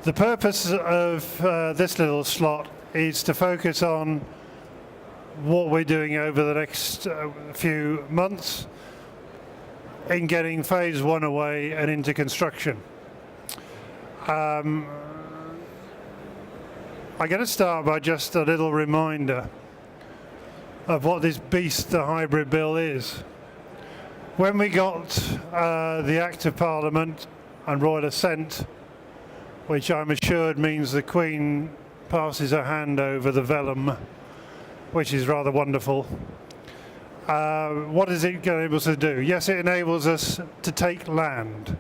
The purpose of this little slot is to focus on what we're doing over the next few months in getting phase one away and into construction. I'm going to start by just a little reminder of what this beast, the hybrid bill, is. When we got the Act of Parliament and Royal Assent, which I'm assured means the Queen passes her hand over the vellum, which is rather wonderful. What is it enable us to do? Yes, it enables us to take land.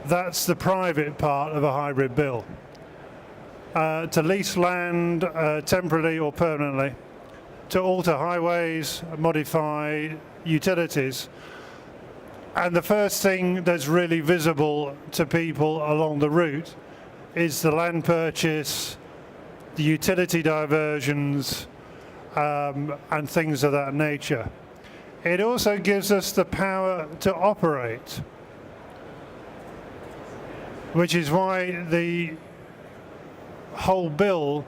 That's the private part of a hybrid bill. To lease land temporarily or permanently, to alter highways, modify utilities. And the first thing that's really visible to people along the route is the land purchase, the utility diversions, and things of that nature. It also gives us the power to operate, which is why the whole bill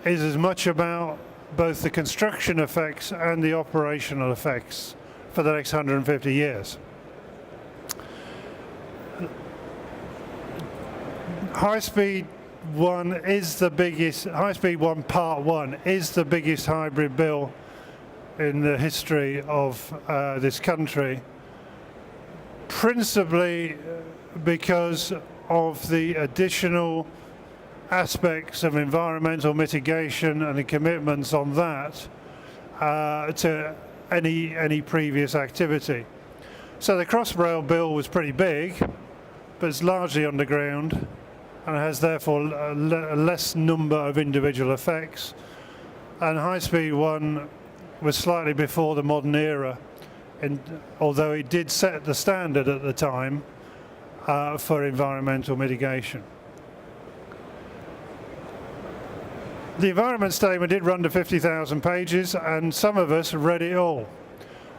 is as much about both the construction effects and the operational effects for the next 150 years. High-Speed 1 is the biggest, High-Speed 1 Part 1 is the biggest hybrid bill in the history of this country, principally because of the additional aspects of environmental mitigation and the commitments on that to any previous activity. So the Crossrail bill was pretty big, but it's largely underground and has therefore a less number of individual effects. And High-Speed 1 was slightly before the modern era, although it did set the standard at the time for environmental mitigation. The environment statement did run to 50,000 pages, and some of us read it all.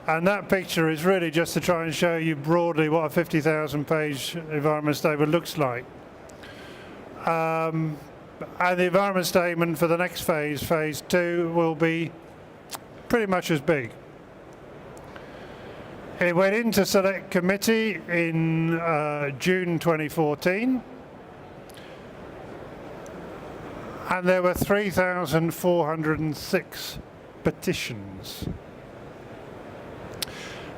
And that picture is really just to try and show you broadly what a 50,000 page environment statement looks like. And the environment statement for the next phase, phase 2, will be pretty much as big. It went into select committee in June 2014. And there were 3,406 petitions.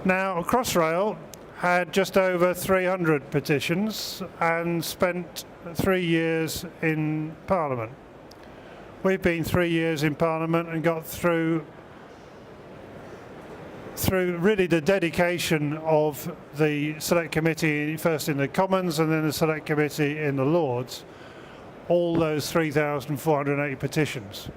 Now, Crossrail had just over 300 petitions and spent 3 years in Parliament. We've been 3 years in Parliament and got through really the dedication of the Select Committee, first in the Commons and then the Select Committee in the Lords, all those 3,480 petitions.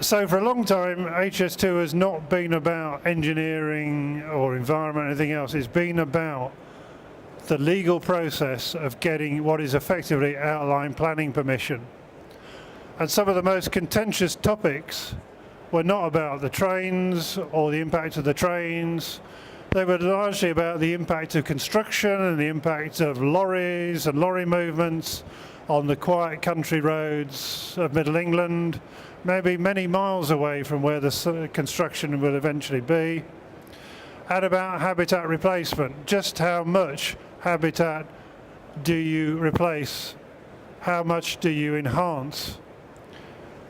So for a long time, HS2 has not been about engineering or environment or anything else. It's been about the legal process of getting what is effectively outline planning permission. And some of the most contentious topics were not about the trains or the impact of the trains. They were largely about the impact of construction and the impact of lorries and lorry movements on the quiet country roads of Middle England, maybe many miles away from where the construction will eventually be, and about habitat replacement. Just how much habitat do you replace? How much do you enhance?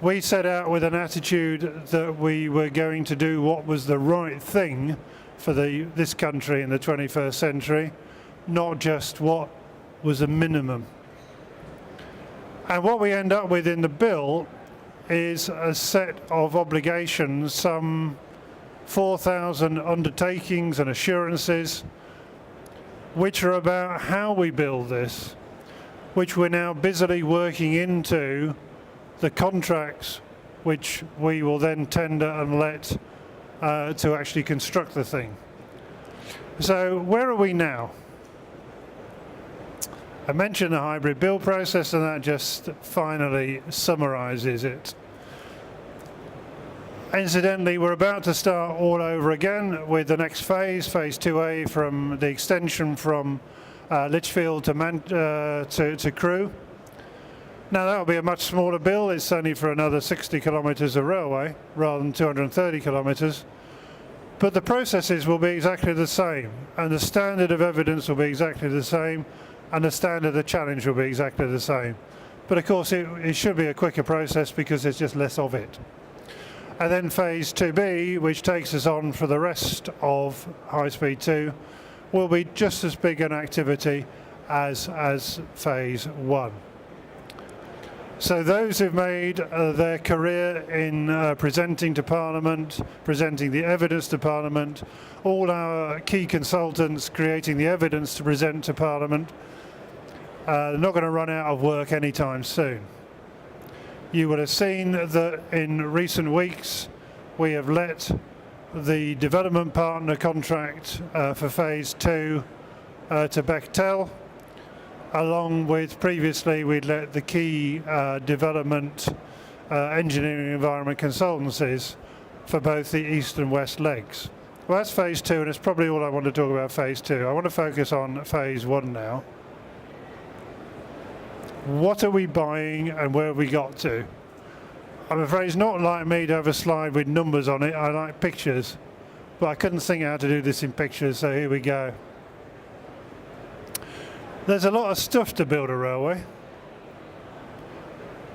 We set out with an attitude that we were going to do what was the right thing for this country in the 21st century, not just what was a minimum. And what we end up with in the bill is a set of obligations, some 4,000 undertakings and assurances, which are about how we build this, which we're now busily working into the contracts which we will then tender and let to actually construct the thing. So where are we now? I mentioned the hybrid build process, and that just finally summarizes it. Incidentally, we're about to start all over again with the next phase, phase 2A, from the extension from Lichfield to Crewe. Now that will be a much smaller bill. It's only for another 60 kilometres of railway rather than 230 kilometres. But the processes will be exactly the same, and the standard of evidence will be exactly the same, and the standard of challenge will be exactly the same. But of course it should be a quicker process because there's just less of it. And then phase 2B, which takes us on for the rest of High Speed 2, will be just as big an activity as phase 1. So those who've made their career in presenting to Parliament, presenting the evidence to Parliament, all our key consultants creating the evidence to present to Parliament, they're not going to run out of work anytime soon. You would have seen that in recent weeks we have let the development partner contract for phase 2 to Bechtel. Along with previously we'd let the key development engineering environment consultancies for both the east and west legs. Well, that's phase 2, and it's probably all I want to talk about phase 2. I want to focus on phase 1 now. What are we buying and where have we got to? I'm afraid it's not like me to have a slide with numbers on it. I like pictures, but I couldn't think how to do this in pictures, so here we go. There's a lot of stuff to build a railway.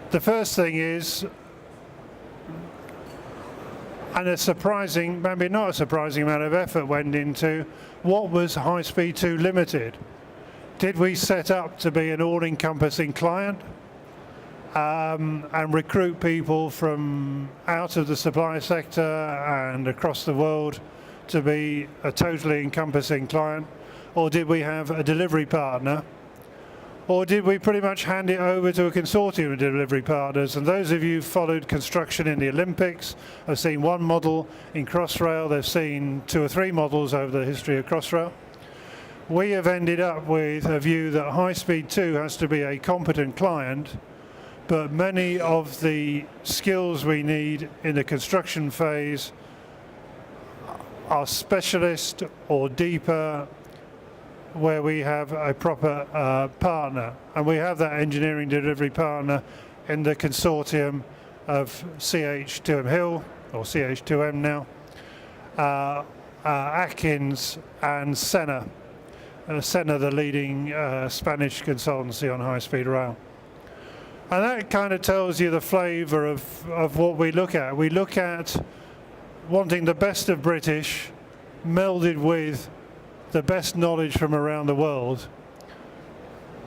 The first thing is, and a surprising, maybe not a surprising amount of effort went into what was High Speed 2 Limited. Did we set up to be an all-encompassing client and recruit people from out of the supply sector and across the world to be a totally encompassing client? Or did we have a delivery partner? Or did we pretty much hand it over to a consortium of delivery partners? And those of you who followed construction in the Olympics have seen one model in Crossrail. They've seen 2 or 3 models over the history of Crossrail. We have ended up with a view that High Speed 2 has to be a competent client, but many of the skills we need in the construction phase are specialist or deeper, where we have a proper partner, and we have that engineering delivery partner in the consortium of CH2M Hill, or CH2M now, Atkins and Senna. Senna, the leading Spanish consultancy on high-speed rail. And that kind of tells you the flavour of what we look at. We look at wanting the best of British melded with the best knowledge from around the world,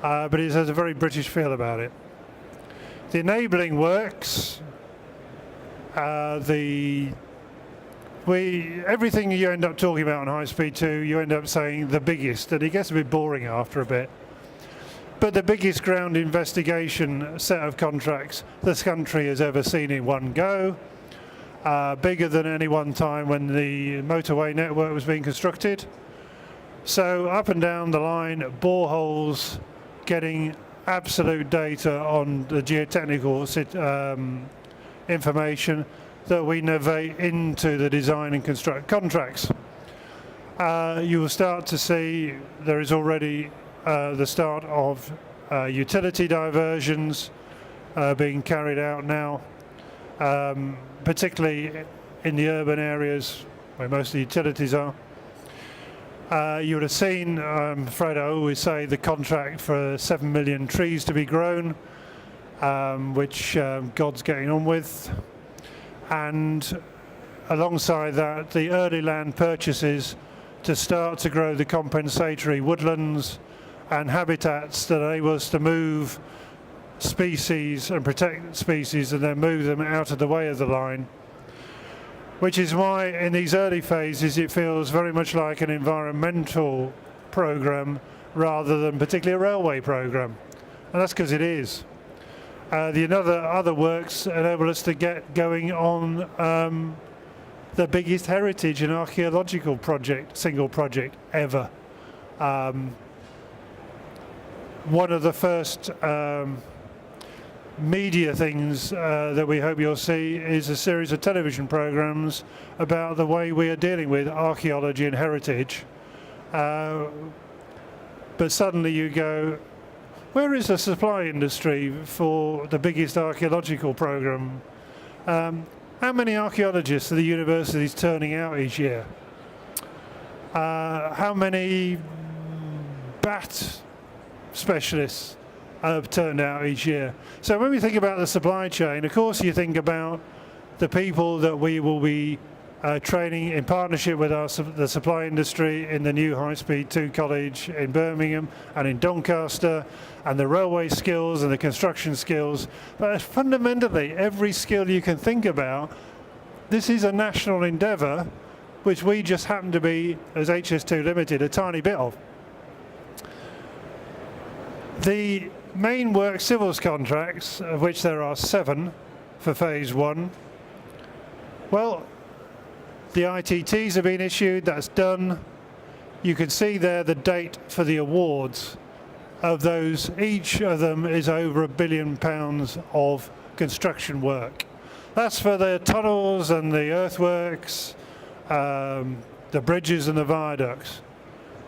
but it has a very British feel about it. The enabling works, everything you end up talking about on High Speed 2, you end up saying the biggest, and it gets a bit boring after a bit. But the biggest ground investigation set of contracts this country has ever seen in one go, bigger than any one time when the motorway network was being constructed. So up and down the line, boreholes, getting absolute data on the geotechnical information that we novate into the design and construct contracts. You will start to see there is already the start of utility diversions being carried out now, particularly in the urban areas where most of the utilities are. You would have seen, I'm afraid I always say, the contract for 7 million trees to be grown, which God's getting on with. And alongside that, the early land purchases to start to grow the compensatory woodlands and habitats that enable us to move species and protect species and then move them out of the way of the line. Which is why in these early phases it feels very much like an environmental program rather than particularly a railway program. And that's because it is. The other works enable us to get going on the biggest heritage and archaeological project, single project ever. One of the first media things that we hope you'll see is a series of television programs about the way we are dealing with archaeology and heritage. But suddenly you go, where is the supply industry for the biggest archaeological program? How many archaeologists are the universities turning out each year? How many bat specialists have turned out each year? So when we think about the supply chain, of course you think about the people that we will be training in partnership with the supply industry in the new High-Speed 2 College in Birmingham and in Doncaster, and the railway skills and the construction skills. But fundamentally, every skill you can think about, this is a national endeavour which we just happen to be, as HS2 Limited, a tiny bit of. The main work civils contracts, of which there are 7 for phase 1, well, the ITTs have been issued, that's done. You can see there the date for the awards of those. Each of them is over £1 billion of construction work. That's for the tunnels and the earthworks, the bridges and the viaducts,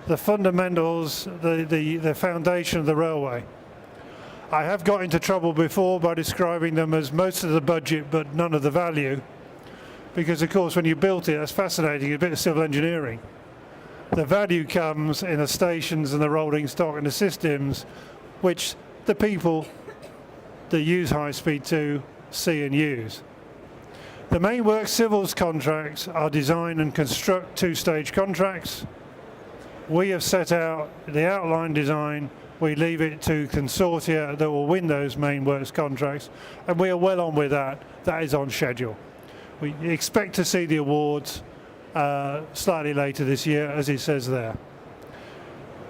the fundamentals, the foundation of the railway. I have got into trouble before by describing them as most of the budget but none of the value. Because of course when you built it, that's fascinating, a bit of civil engineering. The value comes in the stations and the rolling stock and the systems which the people that use High-Speed 2 see and use. The main work civils contracts are design and construct 2-stage contracts. We have set out the outline design, we leave it to consortia that will win those main works contracts, and we are well on with that. That is on schedule. We expect to see the awards slightly later this year, as it says there.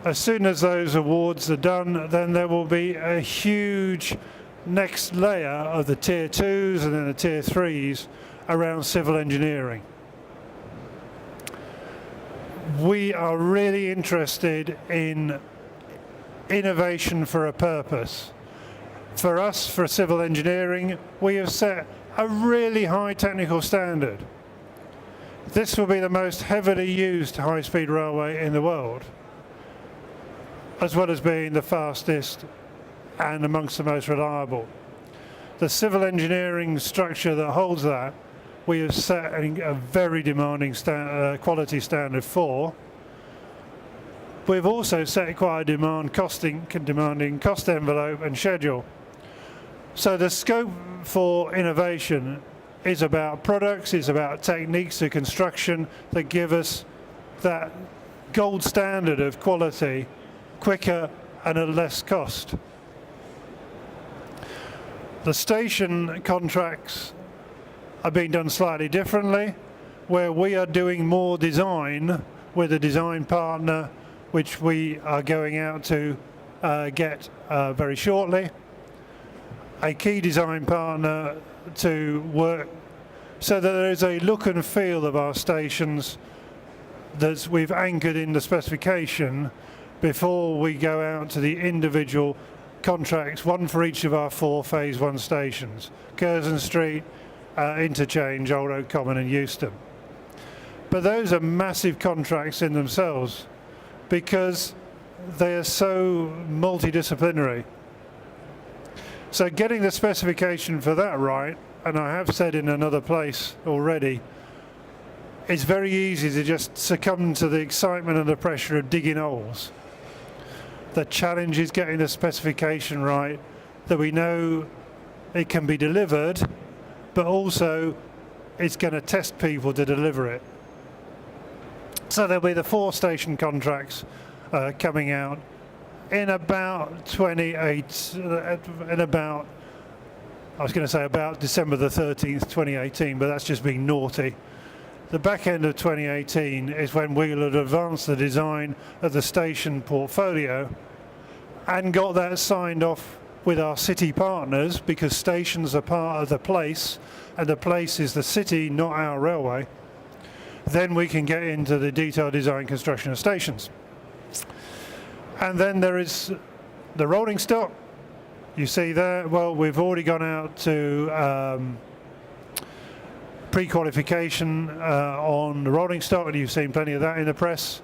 As soon as those awards are done, then there will be a huge next layer of the tier 2s and then the tier 3s around civil engineering. We are really interested in innovation for a purpose. For us, for civil engineering, we have set a really high technical standard. This will be the most heavily used high-speed railway in the world, as well as being the fastest and amongst the most reliable. The civil engineering structure that holds that, we have set a very demanding quality standard for. We've also set quite a demanding cost envelope and schedule. So the scope for innovation is about products, it's about techniques of construction that give us that gold standard of quality quicker and at less cost. The station contracts are being done slightly differently, where we are doing more design with a design partner, which we are going out to get very shortly. A key design partner to work so that there is a look and feel of our stations that we've anchored in the specification before we go out to the individual contracts, one for each of our 4 phase 1 stations: Curzon Street, Interchange, Old Oak Common and Euston. But those are massive contracts in themselves because they are so multidisciplinary. So getting the specification for that right, and I have said in another place already, it's very easy to just succumb to the excitement and the pressure of digging holes. The challenge is getting the specification right, that we know it can be delivered, but also it's going to test people to deliver it. So there'll be the 4 station contracts coming out in about 28, in about, I was going to say about December the 13th, 2018, but that's just being naughty. The back end of 2018 is when we will have advanced the design of the station portfolio and got that signed off with our city partners, because stations are part of the place and the place is the city, not our railway. Then we can get into the detailed design construction of stations. And then there is the rolling stock. You see there, well, we've already gone out to pre-qualification on the rolling stock, and you've seen plenty of that in the press.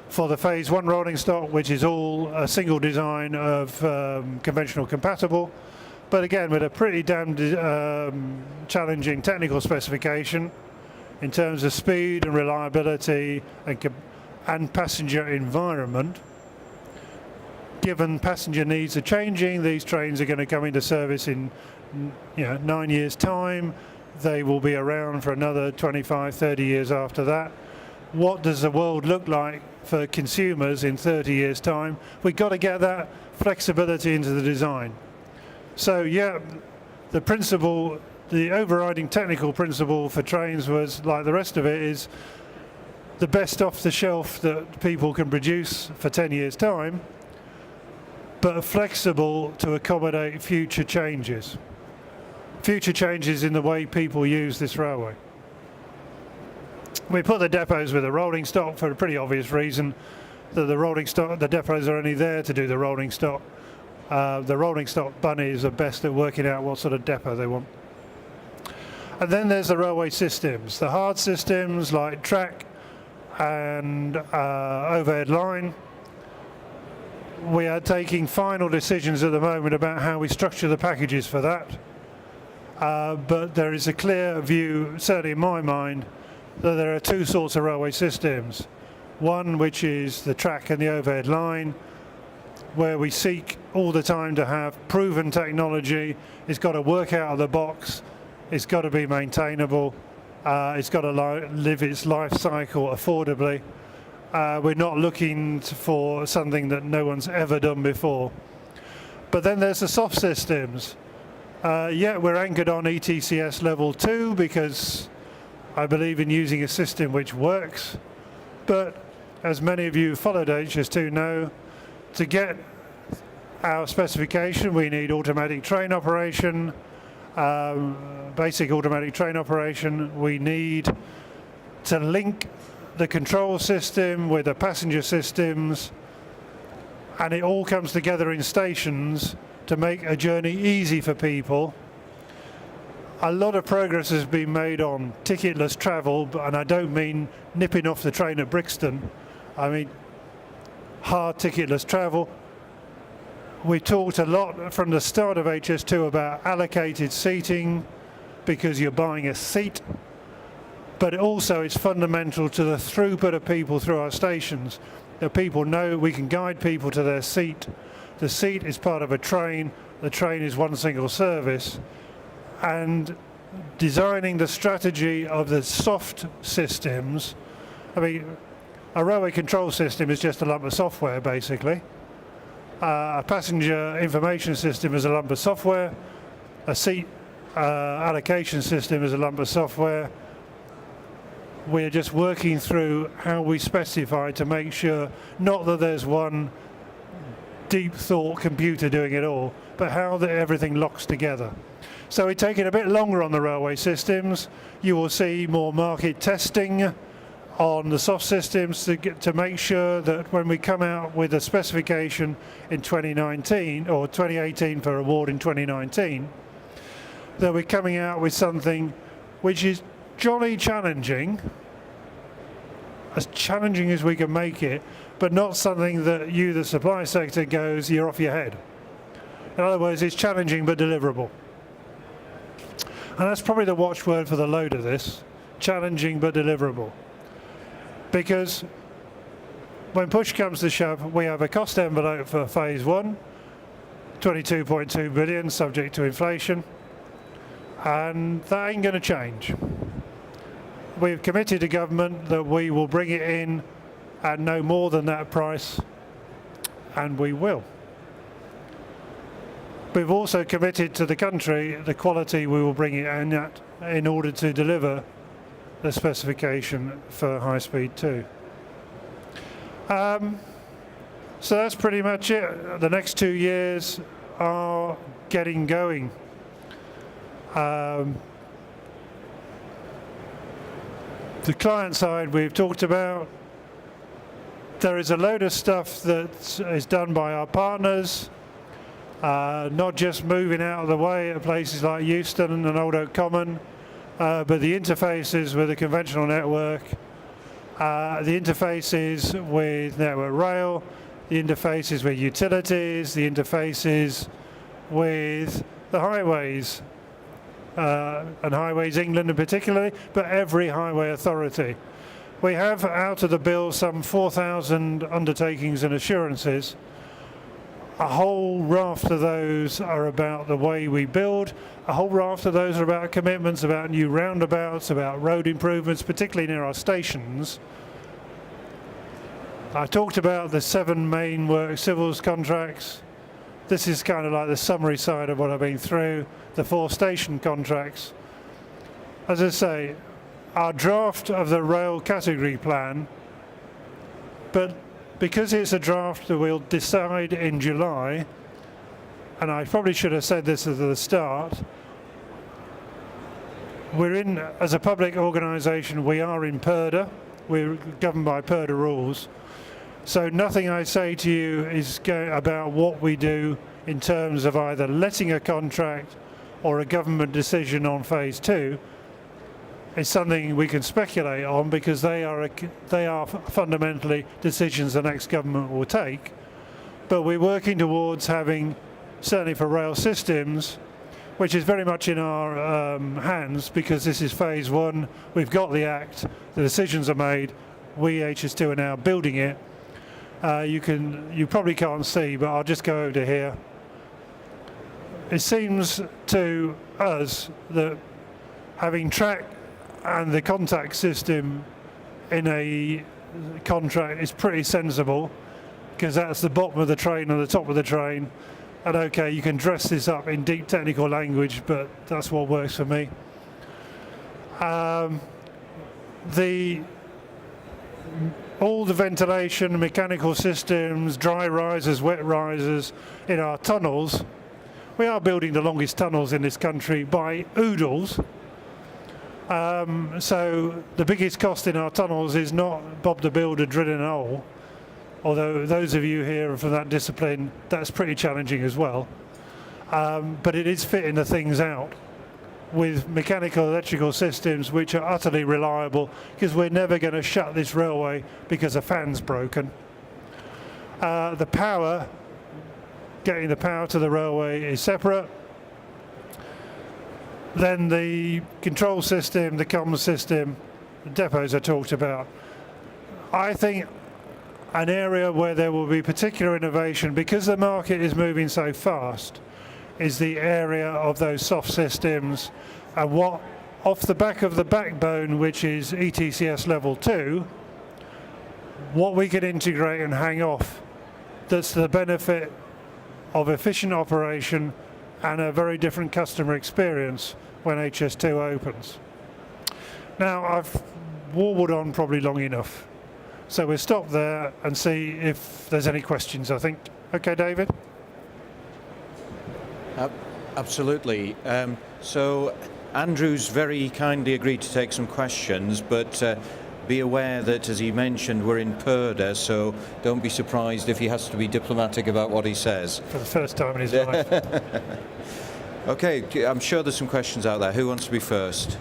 for the phase 1 rolling stock, which is all a single design of conventional compatible, but again with a pretty damn challenging technical specification in terms of speed and reliability and passenger environment. Given passenger needs are changing, these trains are going to come into service in 9 years' time. They will be around for another 25, 30 years after that. What does the world look like for consumers in 30 years' time? We've got to get that flexibility into the design. So yeah, the principle, the overriding technical principle for trains was, like the rest of it, is the best off the shelf that people can produce for 10 years' time, but flexible to accommodate future changes. Future changes in the way people use this railway. We put the depots with a rolling stock for a pretty obvious reason, that the depots are only there to do the rolling stock. The rolling stock bunnies are best at working out what sort of depot they want. And then there's the railway systems, the hard systems like track and overhead line. We are taking final decisions at the moment about how we structure the packages for that. But there is a clear view, certainly in my mind, that there are two sorts of railway systems. One which is the track and the overhead line, where we seek all the time to have proven technology. It's got to work out of the box, it's got to be maintainable, it's got to live its life cycle affordably. We're not looking for something that no one's ever done before. But then there's the soft systems. Yeah, we're anchored on ETCS level 2 because I believe in using a system which works. But as many of you who followed HS2 know, to get our specification we need automatic train operation, basic automatic train operation. We need to link the control system with the passenger systems, and it all comes together in stations to make a journey easy for people. A lot of progress has been made on ticketless travel, and I don't mean nipping off the train at Brixton. I mean hard ticketless travel. We talked a lot from the start of HS2 about allocated seating because you're buying a seat, but also it's fundamental to the throughput of people through our stations, that people know we can guide people to their seat. The seat is part of a train, the train is one single service, and designing the strategy of the soft systems. I mean, a railway control system is just a lump of software basically. A passenger information system is a lump of software, a seat allocation system is a lump of software. We're just working through how we specify to make sure, not that there's one deep thought computer doing it all, but how that everything locks together. So we're taking a bit longer on the railway systems. You will see more market testing on the soft systems to make sure that when we come out with a specification in 2019 or 2018 for award in 2019, that we're coming out with something which is jolly challenging, as challenging as we can make it, but not something that you, the supply sector, goes, you're off your head. In other words, it's challenging but deliverable. And that's probably the watchword for the load of this, challenging but deliverable. Because when push comes to shove, we have a cost envelope for phase 1, 22.2 billion subject to inflation, and that ain't going to change. We've committed to government that we will bring it in at no more than that price, and we will. We've also committed to the country the quality we will bring it in at in order to deliver the specification for high speed 2. So that's pretty much it. The next 2 years are getting going. The client side we've talked about. There is a load of stuff that is done by our partners, not just moving out of the way at places like Euston and Old Oak Common, but the interfaces with the conventional network, the interfaces with Network Rail, the interfaces with utilities, the interfaces with the highways, and Highways England in particular, but every highway authority. We have out of the bill some 4,000 undertakings and assurances. A whole raft of those are about the way we build. A whole raft of those are about commitments, about new roundabouts, about road improvements, particularly near our stations. I talked about the 7 main work civils contracts. This is kind of like the summary side of what I've been through, the 4 station contracts. As I say, our draft of the rail category plan, but because it's a draft that we'll decide in July, and I probably should have said this at the start, we're in, as a public organisation, we are in PERDA, we're governed by PERDA rules, so nothing I say to you is about what we do in terms of either letting a contract or a government decision on phase 2. It's something we can speculate on because they are fundamentally decisions the next government will take. But we're working towards having, certainly for rail systems, which is very much in our hands because this is phase 1. We've got the Act, the decisions are made. We, HS2, are now building it. You probably can't see, but I'll just go over to here. It seems to us that having track and the contact system in a contract is pretty sensible because that's the bottom of the train and the top of the train. And okay, you can dress this up in deep technical language, but that's what works for me. All the ventilation, mechanical systems, dry risers, wet risers in our tunnels. We are building the longest tunnels in this country by oodles. So the biggest cost in our tunnels is not Bob the Builder drilling a hole, although those of you here are from that discipline, that's pretty challenging as well. But it is fitting the things out with mechanical electrical systems which are utterly reliable because we're never going to shut this railway because a fan's broken. The power, getting the power to the railway is separate. Then the control system, the comm system, the depots I talked about. I think an area where there will be particular innovation, because the market is moving so fast, is the area of those soft systems and what, off the back of the backbone, which is ETCS level 2, what we can integrate and hang off that's the benefit of efficient operation and a very different customer experience when HS2 opens. Now, I've warbled on probably long enough, so we'll stop there and see if there's any questions, I think. Okay, David? Absolutely. So Andrew's very kindly agreed to take some questions, but be aware that, as he mentioned, we're in PERDA, so don't be surprised if he has to be diplomatic about what he says. For the first time in his life. Okay, I'm sure there's some questions out there. Who wants to be first?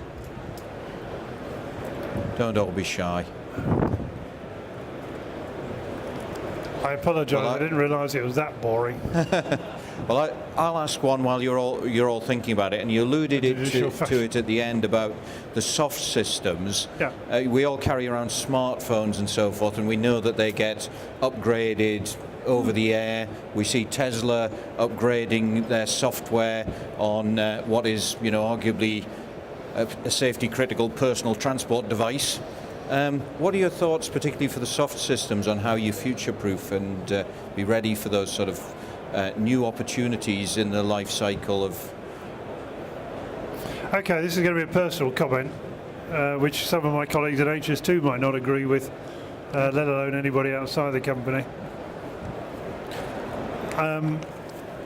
Don't all be shy. I apologise, well, I didn't realise it was that boring. Well, I'll ask one while you're all thinking about it, and you alluded to it at the end about the soft systems. Yeah. We all carry around smartphones and so forth, and we know that they get upgraded over the air. We see Tesla upgrading their software on what is, arguably a safety critical personal transport device. What are your thoughts, particularly for the soft systems, on how you future-proof and be ready for those sort of new opportunities in the life cycle of... Okay, this is going to be a personal comment, which some of my colleagues at HS2 might not agree with, let alone anybody outside the company.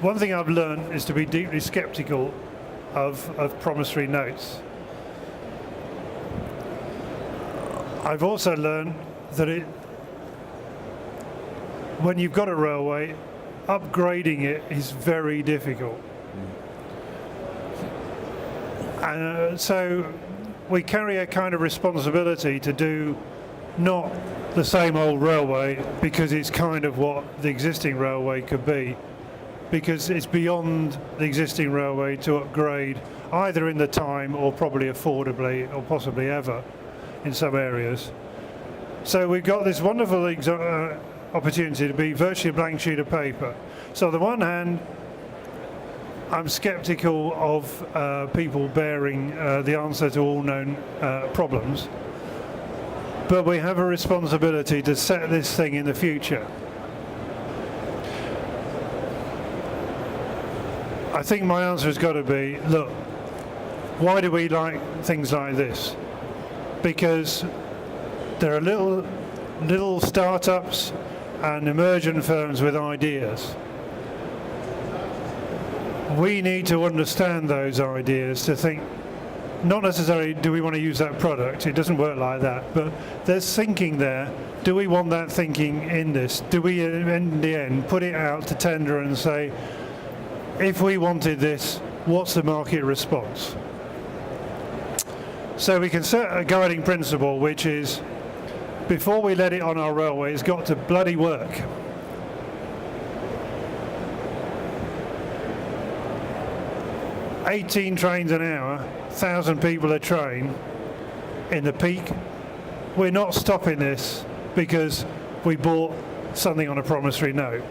One thing I've learned is to be deeply sceptical of promissory notes. I've also learned that when you've got a railway, upgrading it is very difficult. And so we carry a kind of responsibility to do not the same old railway, because it's kind of what the existing railway could be, because it's beyond the existing railway to upgrade either in the time or probably affordably or possibly ever in some areas. So we've got this wonderful opportunity to be virtually a blank sheet of paper. So on the one hand, I'm sceptical of people bearing the answer to all known problems, but we have a responsibility to set this thing in the future. I think my answer has got to be, look, why do we like things like this? Because there are little startups and emergent firms with ideas. We need to understand those ideas to think, not necessarily do we want to use that product, it doesn't work like that, but there's thinking there. Do we want that thinking in this? Do we in the end put it out to tender and say, if we wanted this, what's the market response? So we can set a guiding principle, which is, before we let it on our railway, it's got to bloody work. "18 trains an hour, 1,000 people a train in the peak." We're not stopping this because we bought something on a promissory note.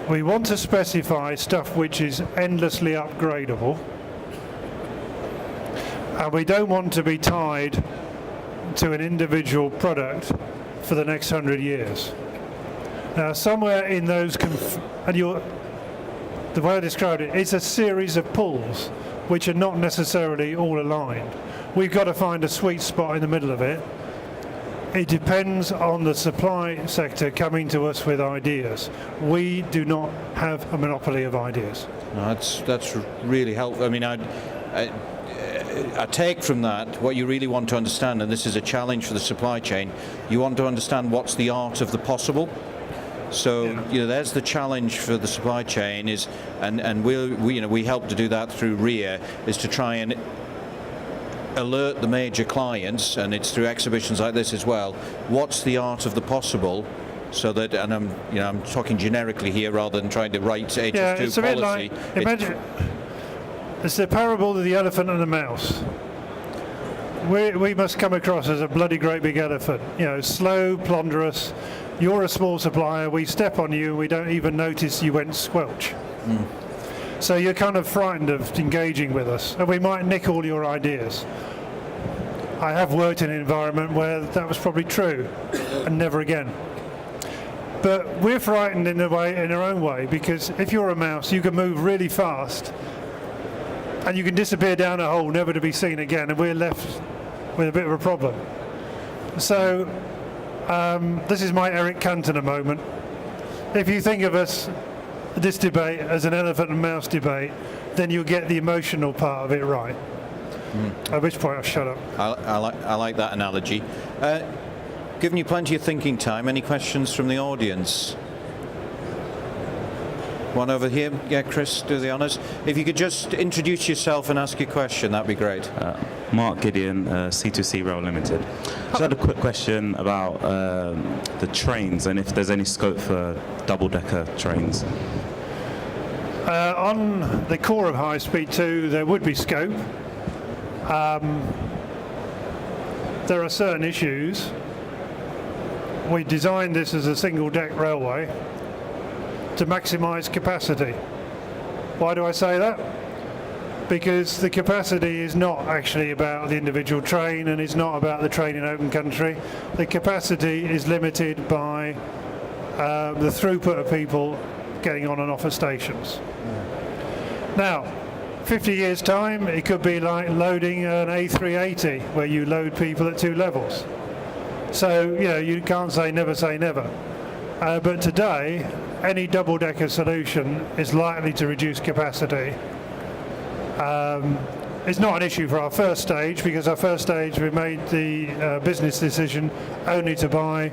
We want to specify stuff which is endlessly upgradable, and we don't want to be tied to an individual product for the next 100 years. Now, somewhere in those, the way I described it, it's a series of pulls which are not necessarily all aligned. We've got to find a sweet spot in the middle of it. It depends on the supply sector coming to us with ideas. We do not have a monopoly of ideas. No, that's really helpful. I mean, I take from that what you really want to understand, and this is a challenge for the supply chain. You want to understand what's the art of the possible. So there's the challenge for the supply chain is, and we help to do that through RIA, is to try and alert the major clients, and it's through exhibitions like this as well, what's the art of the possible, so that, and I'm talking generically here rather than trying to write HS2 it's a bit policy. Like, imagine, it's the parable of the elephant and the mouse. We must come across as a bloody great big elephant, slow, ponderous. You're a small supplier, we step on you and we don't even notice you went squelch. So you're kind of frightened of engaging with us, and we might nick all your ideas. I have worked in an environment where that was probably true, and never again. But we're frightened in our own way, because if you're a mouse, you can move really fast, and you can disappear down a hole, never to be seen again, and we're left with a bit of a problem. So this is my Eric Cantona moment. If you think of this debate as an elephant and mouse debate, then you'll get the emotional part of it right. At which point I'll shut up. I like that analogy. Given you plenty of thinking time, any questions from the audience? One over here. Yeah, Chris, do the honours. If you could just introduce yourself and ask your question, that'd be great. Mark Gideon, C2C Rail Limited. Just had a quick question about the trains, and if there's any scope for double-decker trains. On the core of High Speed 2, there would be scope. There are certain issues. We designed this as a single-deck railway to maximise capacity. Why do I say that? Because the capacity is not actually about the individual train, and it's not about the train in open country. The capacity is limited by the throughput of people getting on and off at stations. Now, 50 years time, it could be like loading an A380, where you load people at 2 levels. So, you can't say never. But today, any double-decker solution is likely to reduce capacity. It's not an issue for our first stage, because our first stage we made the business decision only to buy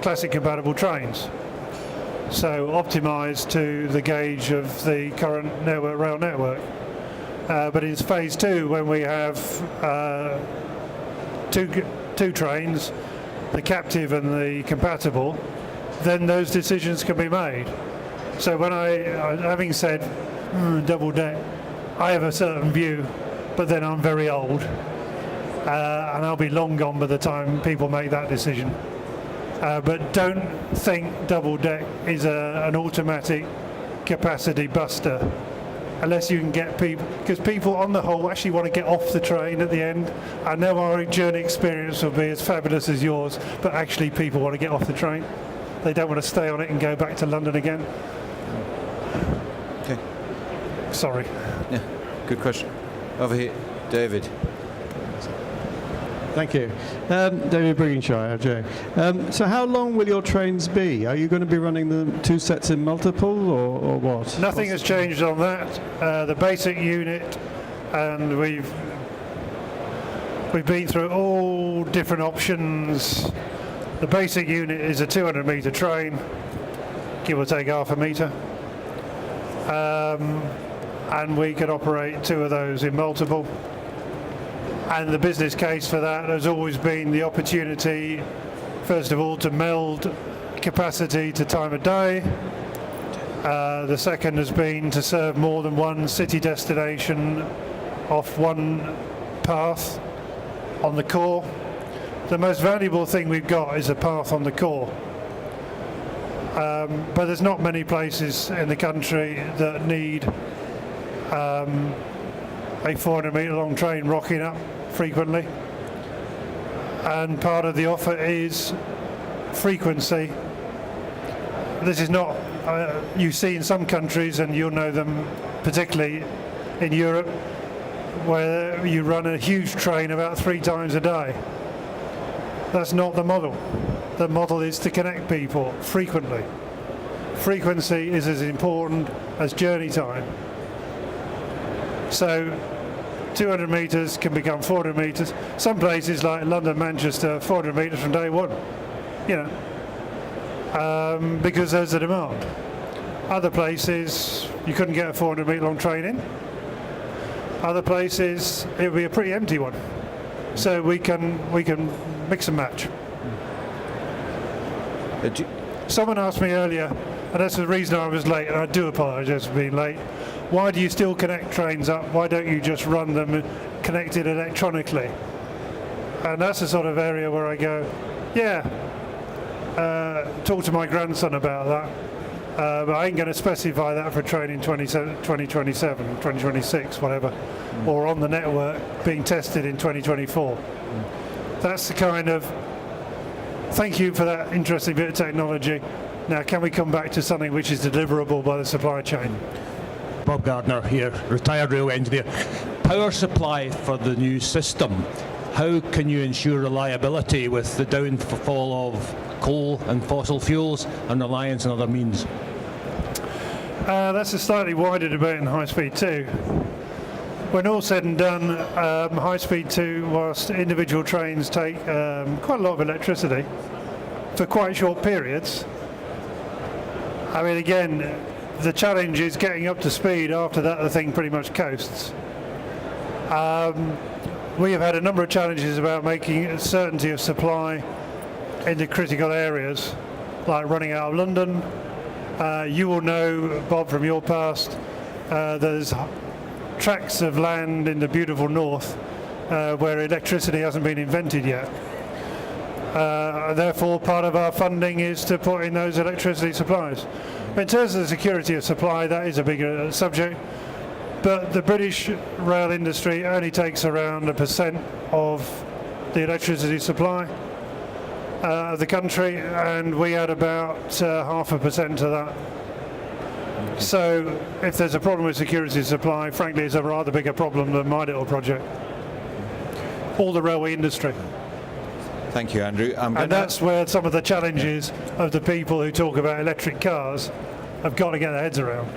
classic compatible trains, so optimised to the gauge of the current rail network. But in phase 2, when we have two trains, the captive and the compatible, then those decisions can be made. So when having said double deck, I have a certain view, but then I'm very old, and I'll be long gone by the time people make that decision. But don't think double deck is an automatic capacity buster, unless you can get people, because people on the whole actually want to get off the train at the end. I know our journey experience will be as fabulous as yours, but actually people want to get off the train. They don't want to stay on it and go back to London again. Okay. Sorry. Yeah, good question. Over here, David. Thank you. David Brigginshire, Joe. So how long will your trains be? Are you going to be running the 2 sets in multiple, or what? Nothing has changed on that. The basic unit, and we've been through all different options. The basic unit is a 200 metre train, give or take half a metre. And we can operate 2 of those in multiple. And the business case for that has always been the opportunity, first of all, to meld capacity to time of day. The second has been to serve more than one city destination off one path on the core. The most valuable thing we've got is a path on the core. But there's not many places in the country that need a 400 metre long train rocking up frequently. And part of the offer is frequency. This is not, you see in some countries, and you'll know them particularly in Europe, where you run a huge train about 3 times a day. That's not the model. The model is to connect people frequently. Frequency is as important as journey time. So 200 metres can become 400 metres. Some places like London, Manchester, 400 metres from day one, because there's a demand. Other places you couldn't get a 400 metre long train in. Other places it would be a pretty empty one. So we can mix and match. Someone asked me earlier, and that's the reason I was late, and I do apologise for being late. Why do you still connect trains up? Why don't you just run them connected electronically? And that's the sort of area where I go, talk to my grandson about that. But I ain't going to specify that for a train in 2027, 2026, whatever, or on the network being tested in 2024. That's the kind of, thank you for that interesting bit of technology. Now, can we come back to something which is deliverable by the supply chain? Bob Gardner here, retired railway engineer. Power supply for the new system. How can you ensure reliability with the downfall of coal and fossil fuels and reliance on other means? That's a slightly wider debate in High Speed 2. When all said and done, High Speed 2, whilst individual trains take quite a lot of electricity for quite short periods, I mean, again, the challenge is getting up to speed. After that, the thing pretty much coasts. We have had a number of challenges about making certainty of supply into critical areas, like running out of London. You will know, Bob, from your past, there's tracts of land in the beautiful north where electricity hasn't been invented yet. Therefore, part of our funding is to put in those electricity supplies. In terms of the security of supply, that is a bigger subject. But the British rail industry only takes around 1% of the electricity supply of the country, and we add about 0.5% to that. So if there's a problem with security of supply, frankly, it's a rather bigger problem than my little project. All the railway industry. Thank you, Andrew. And that's where some of the challenges of the people who talk about electric cars have got to get their heads around.